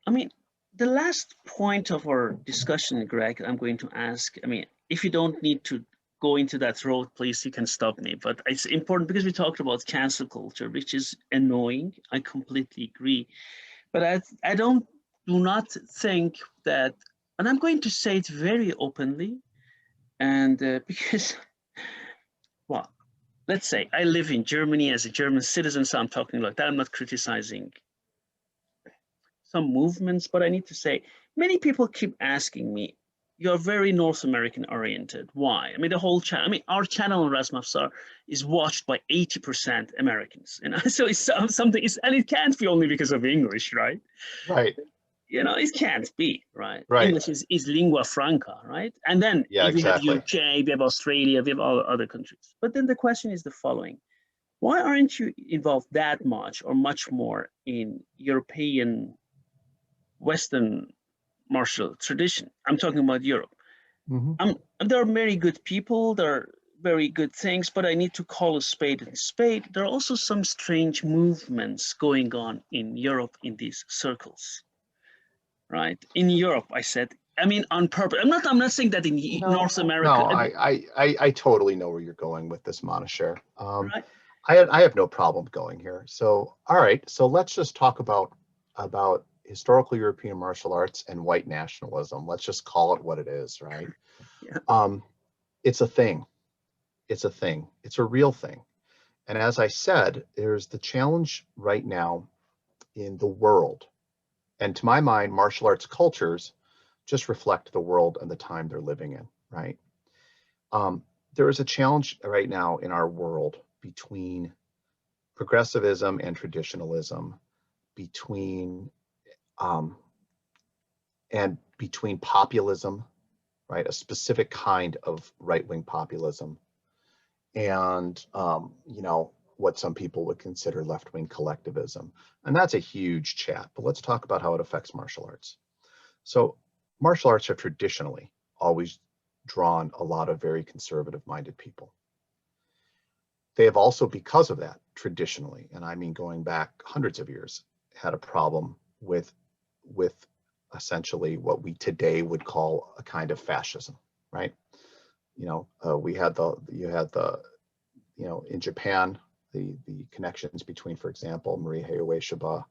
I mean, the last point of our discussion, Greg, I'm going to ask, I mean, if you don't need to go into that road, please, you can stop me. But it's important because we talked about cancel culture, which is annoying. I completely agree. But I do not think that, and I'm going to say it very openly, and because, well, let's say I live in Germany as a German citizen, so I'm talking like that. I'm not criticizing some movements, but I need to say, many people keep asking me, you're very North American oriented. Why? I mean, the whole channel, I mean, our channel on Razmafsar is watched by 80% Americans. And so it's something, and it can't be only because of English, right? Right. You know, it can't be, right? Right. English is lingua franca, right? And then Yeah, we have exactly. UK, we have Australia, we have all other countries. But then the question is the following. Why aren't you involved that much or much more in European Western martial tradition? I'm talking about Europe. There are many good people, there are very good things, but I need to call a spade a spade. There are also some strange movements going on in Europe in these circles, right? In Europe, I said, I mean, on purpose. I'm not saying that in North America. No, I totally know where you're going with this, Monashare. Right? I have no problem going here. So, all right. So let's just talk about historical European martial arts and white nationalism. Let's just call it what it is, right? Yeah. It's a thing. It's a thing. It's a real thing. And as I said, there's the challenge right now in the world. And to my mind, martial arts cultures just reflect the world and the time they're living in, right? There is a challenge right now in our world between progressivism and traditionalism, between populism, right? A specific kind of right-wing populism, and you know, what some people would consider left-wing collectivism. And that's a huge chat, but let's talk about how it affects martial arts. So martial arts have traditionally always drawn a lot of very conservative-minded people. They have also, because of that, traditionally, and I mean going back hundreds of years, had a problem with essentially what we today would call a kind of fascism, right? You know, you know, in Japan, the connections between, for example, Morihei Ueshiba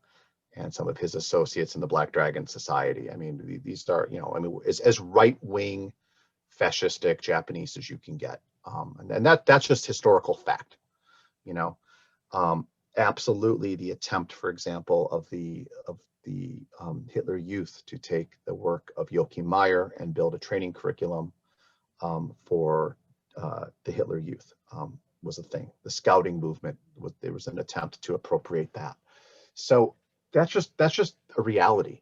and some of his associates in the Black Dragon Society. I mean, these are, you know, I mean, as right-wing fascistic Japanese as you can get. And that's just historical fact, you know. Absolutely, the attempt, for example, of the Hitler Youth to take the work of Joachim Meyer and build a training curriculum for the Hitler Youth was a thing. The scouting movement, there was an attempt to appropriate that. So that's just a reality.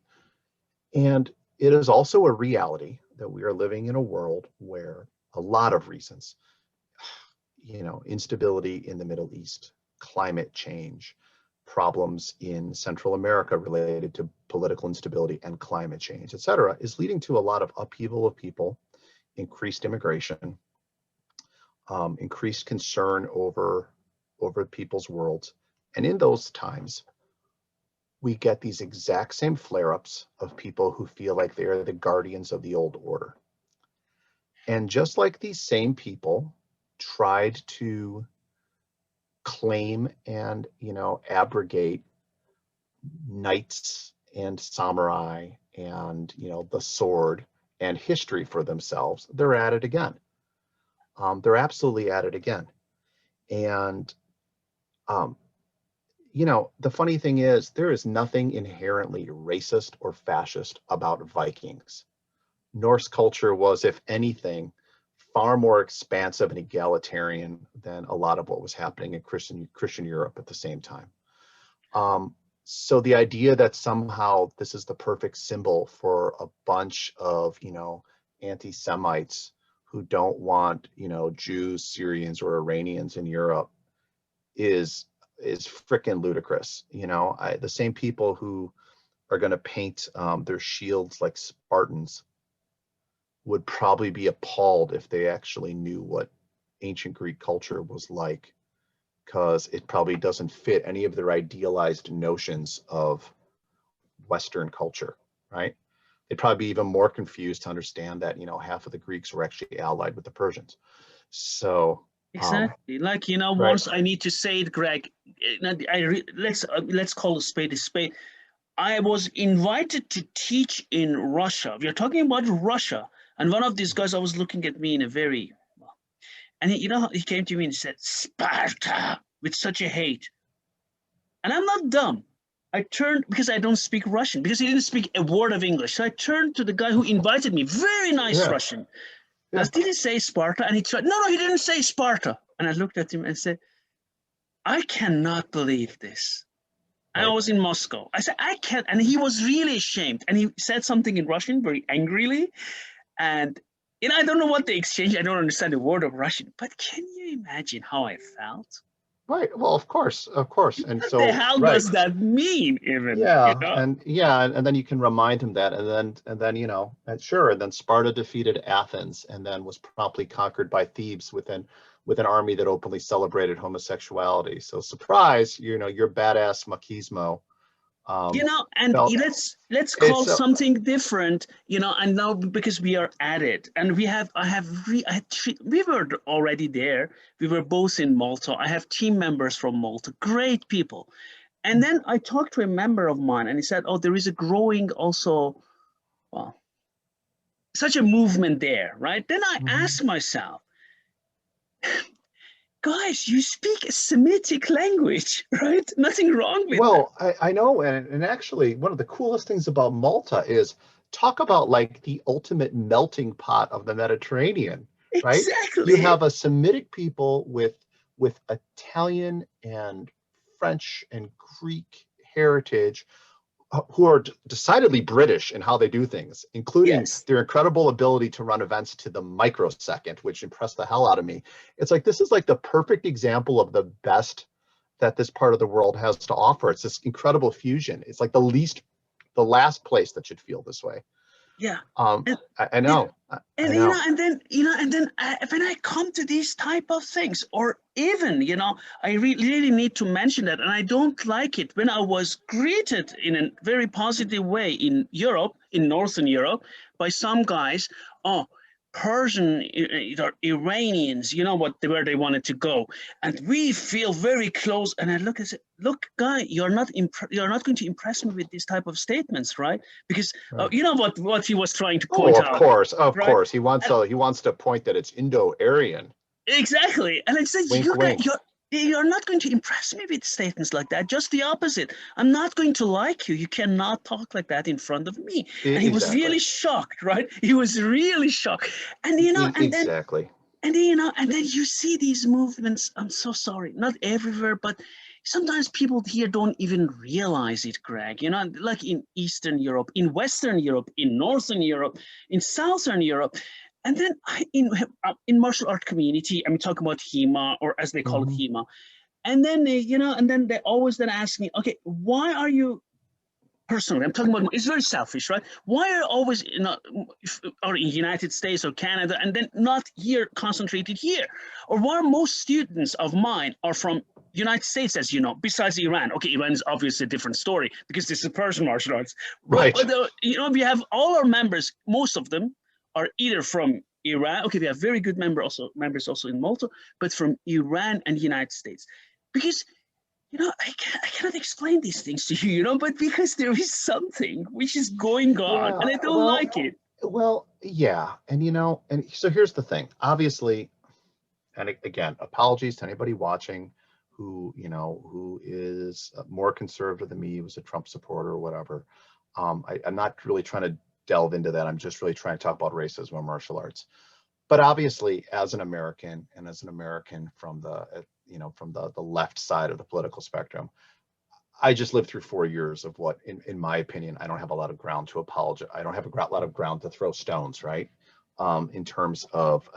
And it is also a reality that we are living in a world where a lot of reasons, you know, instability in the Middle East, climate change, problems in Central America related to political instability and climate change, et cetera, is leading to a lot of upheaval of people, increased immigration, increased concern over people's worlds. And in those times, we get these exact same flare-ups of people who feel like they are the guardians of the old order. And just like these same people tried to claim and, you know, abrogate knights and samurai and, you know, the sword and history for themselves, they're at it again. They're absolutely at it again. And, you know, the funny thing is, there is nothing inherently racist or fascist about Vikings. Norse culture was, if anything, far more expansive and egalitarian than a lot of what was happening in Christian Europe at the same time. So the idea that somehow this is the perfect symbol for a bunch of, you know, anti-Semites who don't want, you know, Jews, Syrians, or Iranians in Europe is freaking ludicrous. You know, the same people who are going to paint their shields like Spartans would probably be appalled if they actually knew what ancient Greek culture was like, because it probably doesn't fit any of their idealized notions of Western culture. right? They'd probably be even more confused to understand that, you know, half of the Greeks were actually allied with the Persians. So, Exactly. Like, you know, right. once I need to say it, Greg, let's call a spade a spade. I was invited to teach in Russia. We are talking about Russia. And one of these guys, I was looking at me in a very, and he, you know, he came to me and said, Sparta, with such a hate. And I'm not dumb. I turned, because I don't speak Russian, because he didn't speak a word of English. So I turned to the guy who invited me, very nice Yeah. Russian. Yeah. Did he say Sparta? And he tried, no, he didn't say Sparta. And I looked at him and said, I cannot believe this. I Right. was in Moscow. I said, I can't. And he was really ashamed. And he said something in Russian very angrily. And, you know, I don't know what they exchanged. I don't understand a word of Russian. But can you imagine how I felt? Right. Well, of course, of course. And What the so, hell right. does that mean, even? You Yeah, know? and then you can remind him that, and then you know, and sure, and then Sparta defeated Athens, and then was promptly conquered by Thebes with an army that openly celebrated homosexuality. So surprise, you know, your badass machismo. You know, and Felt let's call it's something different, you know, and now because we are at it, and we were already there. We were both in Malta. I have team members from Malta, great people. And then I talked to a member of mine, and he said, "Oh, there is a growing also, well, such a movement there, right?" Then I asked myself, guys, you speak a Semitic language, right? Nothing wrong with that. well, I know, and actually, one of the coolest things about Malta is talk about like the ultimate melting pot of the Mediterranean, right? You Exactly. have a Semitic people with Italian and French and Greek heritage who are decidedly British in how they do things, including Yes. their incredible ability to run events to the microsecond, which impressed the hell out of me. It's like this is like the perfect example of the best that this part of the world has to offer. It's this incredible fusion. It's like the last place that should feel this way. Yeah. Um, And, I know, and I you know, know. and then when I come to these type of things, or even, you know, I really need to mention that, and I don't like it when I was greeted in a very positive way in Europe, in Northern Europe, by some guys. Oh, Persian, Iranians, you know what, where they wanted to go, and we feel very close. And I look and say, look, guy, you're not going to impress me with these type of statements, right? Because Right. you know what he was trying to Oh, point out, of right? course. He wants to point that it's Indo-Aryan. Exactly. And I said, Wink, wink. you're not going to impress me with statements like that. Just the opposite. I'm not going to like you. You cannot talk like that in front of me. And he was Exactly. really shocked, right? He was really shocked. And you know, Exactly. and then you see these movements. I'm so sorry, not everywhere, but sometimes people here don't even realize it, Greg. You know, like in Eastern Europe, in Western Europe, in Northern Europe, in Southern Europe. And then in martial art community, I'm talking about HEMA, or as they call it, Mhm. HEMA. And then you know, and then they always then ask me, okay, why are you, personally, I'm talking about, it's very selfish, right? Why are always or in United States or Canada, and then not here, concentrated here? Or why most students of mine are from United States, as you know, besides Iran? Okay, Iran is obviously a different story because this is Persian martial arts. Right. But you know, we have all our members, most of them are either from Iran. Okay, we have very good members also in Malta, but from Iran and United States. Because you know, I cannot explain these things to you, you know, but because there is something which is going on Yeah. and I don't like it. Well, yeah. And you know, and so here's the thing. Obviously, and again, apologies to anybody watching who, you know, who is more conservative than me, was a Trump supporter or whatever. I'm not really trying to delve into that. I'm just really trying to talk about racism and martial arts. But obviously, as an American, and as an American from the, you know, from the left side of the political spectrum, I just lived through 4 years of what, in my opinion, I don't have a lot of ground to apologize. I don't have a lot of ground to throw stones, right? In terms of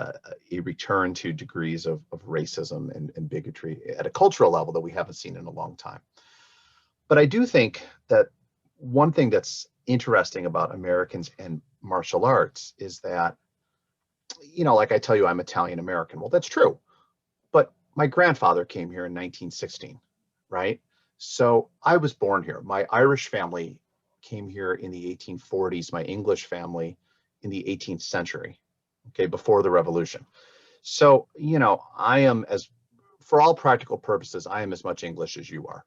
a return to degrees of racism and bigotry at a cultural level that we haven't seen in a long time. But I do think that one thing that's interesting about Americans and martial arts is that, you know, like I tell you, I'm Italian American. Well, that's true. But my grandfather came here in 1916, right? So I was born here. My Irish family came here in the 1840s, my English family in the 18th century, okay, before the revolution. So, you know, I am, as for all practical purposes, I am as much English as you are,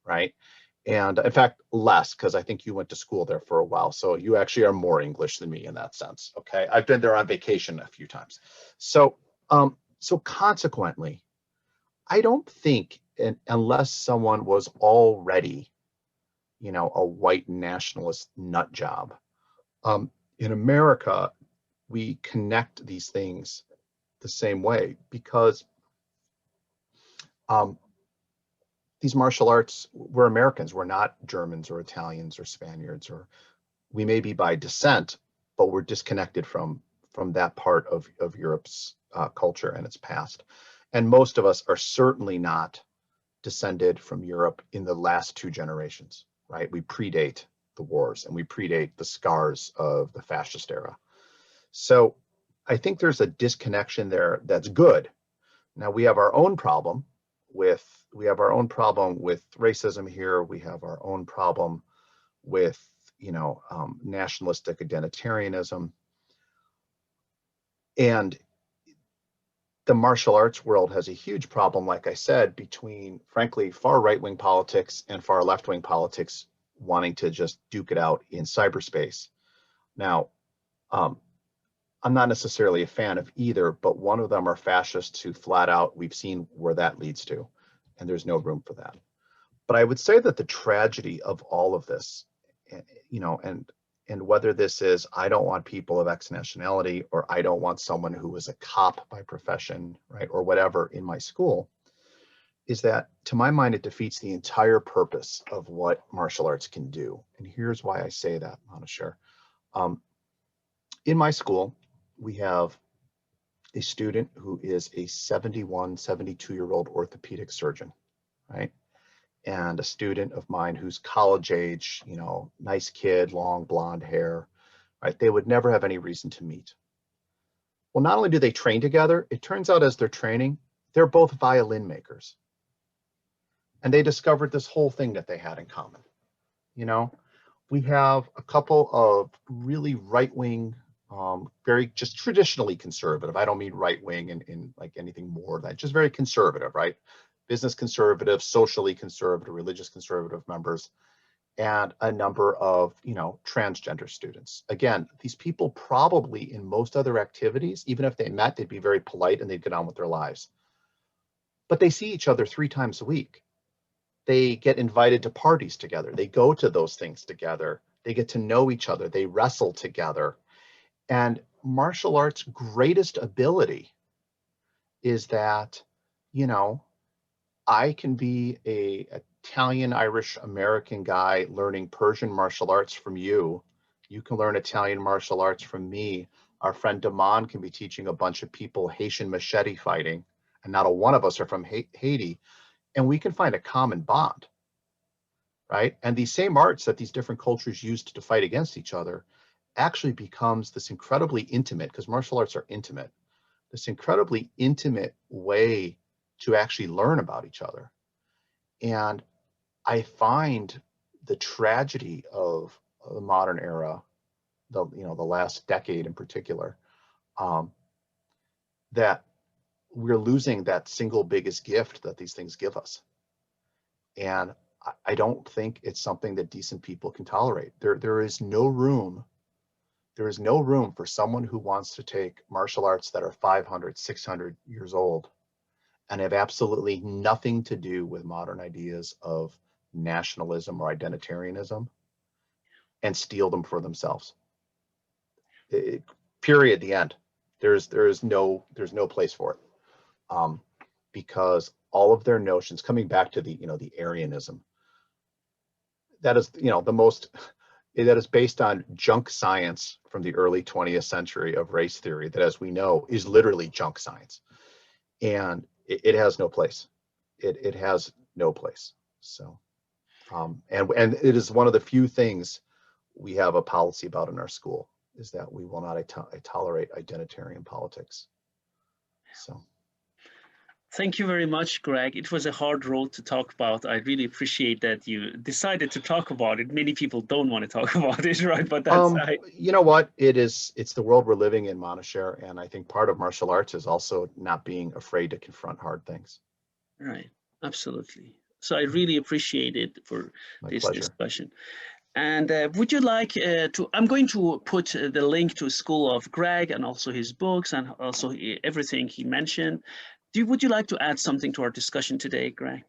right? And in fact, less, because I think you went to school there for a while. So you actually are more English than me in that sense. Okay. I've been there on vacation a few times. So, so consequently, I don't think, unless someone was already, you know, a white nationalist nut job, in America, we connect these things the same way because these martial arts, we're Americans, we're not Germans or Italians or Spaniards, or we may be by descent, but we're disconnected from that part of Europe's culture and its past. And most of us are certainly not descended from Europe in the last 2 generations, right? We predate the wars and we predate the scars of the fascist era. So I think there's a disconnection there that's good. Now we have our own problem with racism here. We have our own problem with, you know, nationalistic identitarianism. And the martial arts world has a huge problem, like I said, between, frankly, far right-wing politics and far left-wing politics wanting to just duke it out in cyberspace. Now, I'm not necessarily a fan of either, but one of them are fascists who flat out, we've seen where that leads to, and there's no room for that. But I would say that the tragedy of all of this, you know, and whether this is, I don't want people of X nationality, or I don't want someone who is a cop by profession, right, or whatever in my school, is that, to my mind, it defeats the entire purpose of what martial arts can do. And here's why I say that, Manashar. In my school, we have a student who is a 71, 72-year-old orthopedic surgeon, right? And a student of mine who's college age, you know, nice kid, long blonde hair, right? They would never have any reason to meet. Well, not only do they train together, it turns out as they're training, they're both violin makers. And they discovered this whole thing that they had in common. You know, we have a couple of really right-wing, very just traditionally conservative. I don't mean right-wing in like anything more than that, just very conservative, right? Business conservative, socially conservative, religious conservative members, and a number of, you know, transgender students. Again, these people probably in most other activities, even if they met, they'd be very polite and they'd get on with their lives. But they see each other 3 times a week. They get invited to parties together. They go to those things together. They get to know each other. They wrestle together. And martial arts' greatest ability is that, you know, I can be a Italian, Irish, American guy learning Persian martial arts from you. You can learn Italian martial arts from me. Our friend Damon can be teaching a bunch of people Haitian machete fighting, and not a one of us are from Haiti, and we can find a common bond, right? And these same arts that these different cultures used to fight against each other actually becomes this incredibly intimate, because martial arts are intimate, this incredibly intimate way to actually learn about each other. And I find the tragedy of the modern era, the last decade in particular, that we're losing that single biggest gift that these things give us. And I don't think it's something that decent people can tolerate. There is no room for someone who wants to take martial arts that are 500, 600 years old and have absolutely nothing to do with modern ideas of nationalism or identitarianism and steal them for themselves. Period. The end. There's no place for it, because all of their notions, coming back to the Aryanism, that is that is based on junk science from the early 20th century of race theory that, as we know, is literally junk science, and it has no place. It has no place. So, and it is one of the few things we have a policy about in our school, is that we will not tolerate identitarian politics. So, Thank you very much, Greg. It was a hard road to talk about. I really appreciate that you decided to talk about it. Many people don't want to talk about it, right? But that's You know what? It's the world we're living in, Monashare, and I think part of martial arts is also not being afraid to confront hard things. right. Absolutely. So I really appreciate it for My this pleasure. discussion. And would you like I'm going to put the link to School of Greg and also his books and also everything he mentioned. Would you like to add something to our discussion today, Greg?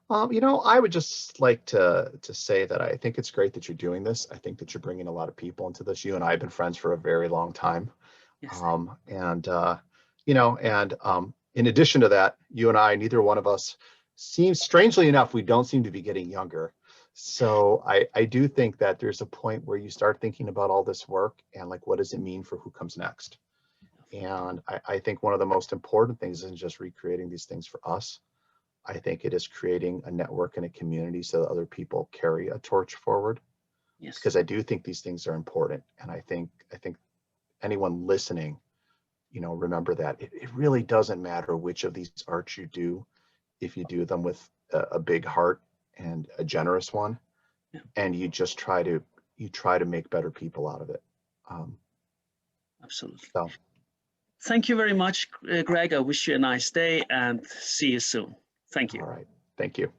You know, I would just like to say that I think it's great that you're doing this. I think that you're bringing a lot of people into this. You and I have been friends for a very long time. Yes. You know, and in addition to that, you and I, neither one of us seems, strangely enough, we don't seem to be getting younger. So I do think that there's a point where you start thinking about all this work and like, what does it mean for who comes next? And I think one of the most important things isn't just recreating these things for us. I think it is creating a network and a community so that other people carry a torch forward. Yes. Because I do think these things are important. And I think anyone listening, you know, remember that it really doesn't matter which of these arts you do, if you do them with a big heart and a generous one, yeah. And you just try to make better people out of it. Absolutely. So. Thank you very much, Greg. I wish you a nice day and see you soon. Thank you. All right. Thank you.